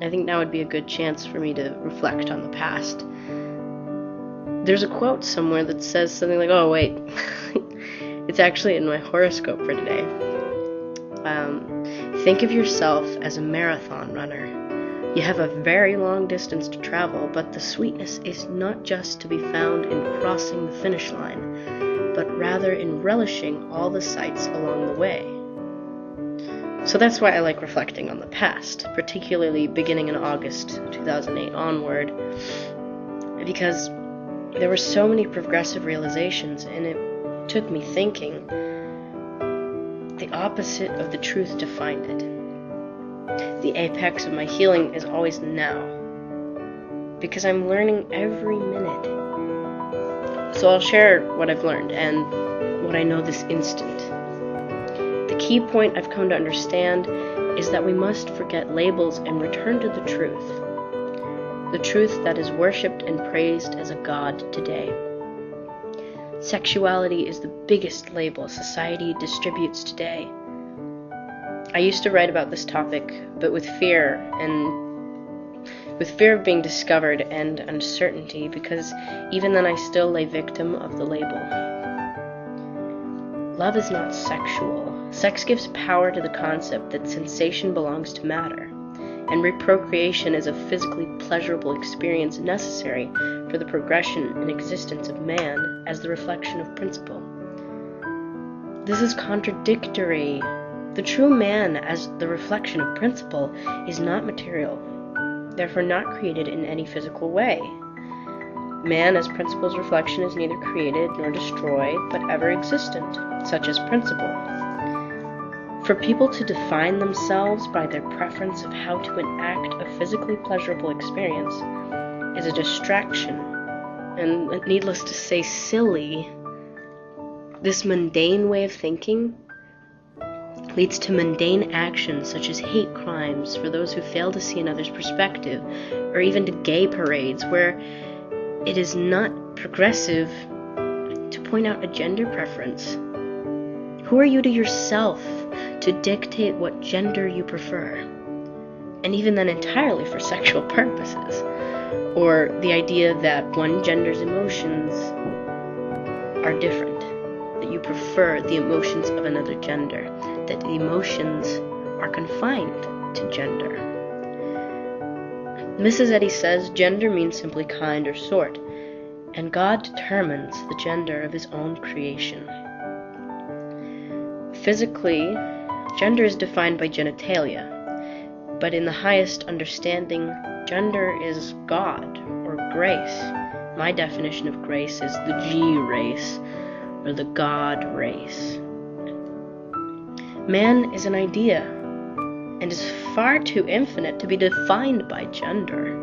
I think now would be a good chance for me to reflect on the past. There's a quote somewhere that says something like, oh wait, it's actually in my horoscope for today. Think of yourself as a marathon runner. You have a very long distance to travel, but the sweetness is not just to be found in crossing the finish line, but rather in relishing all the sights along the way. So that's why I like reflecting on the past, particularly beginning in August 2008 onward, because there were so many progressive realizations, and it took me thinking. The opposite of the truth defined it. The apex of my healing is always now, because I'm learning every minute. So I'll share what I've learned and what I know this instant. The key point I've come to understand is that we must forget labels and return to the truth that is worshipped and praised as a god today. Sexuality is the biggest label society distributes today. I used to write about this topic, but with fear of being discovered and uncertainty, because even then I still lay victim of the label. Love is not sexual. Sex gives power to the concept that sensation belongs to matter, and reprocreation is a physically pleasurable experience necessary for the progression and existence of man as the reflection of principle. This is contradictory. The true man as the reflection of principle is not material, therefore not created in any physical way. Man as principle's reflection is neither created nor destroyed, but ever existent, such as principle. For people to define themselves by their preference of how to enact a physically pleasurable experience is a distraction, and needless to say, silly. This mundane way of thinking leads to mundane actions such as hate crimes for those who fail to see another's perspective, or even to gay parades where it is not progressive to point out a gender preference. Who are you to yourself to dictate what gender you prefer? And even then entirely for sexual purposes. Or the idea that one gender's emotions are different, that you prefer the emotions of another gender, that the emotions are confined to gender. Mrs. Eddy says gender means simply kind or sort, and God determines the gender of his own creation. Physically, gender is defined by genitalia, but in the highest understanding, gender is God or grace. My definition of grace is the G race, or the God race. Man is an idea, and is far too infinite to be defined by gender.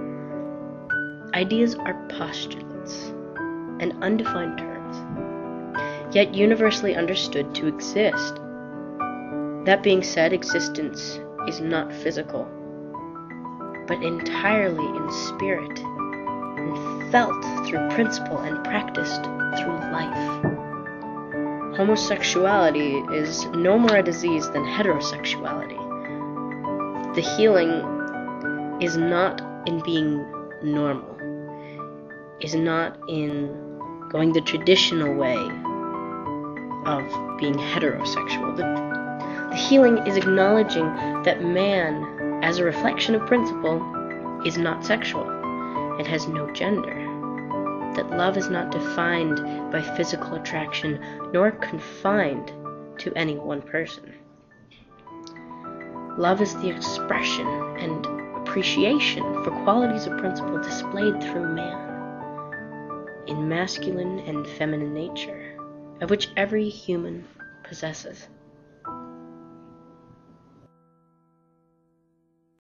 Ideas are postulates and undefined terms, yet universally understood to exist. That being said, existence is not physical, but entirely in spirit, and felt through principle and practiced through life. Homosexuality is no more a disease than heterosexuality. The healing is not in being normal, is not in going the traditional way of being heterosexual. The healing is acknowledging that man, as a reflection of principle, is not sexual and has no gender. That love is not defined by physical attraction nor confined to any one person. Love is the expression and appreciation for qualities of principle displayed through man in masculine and feminine nature, of which every human possesses.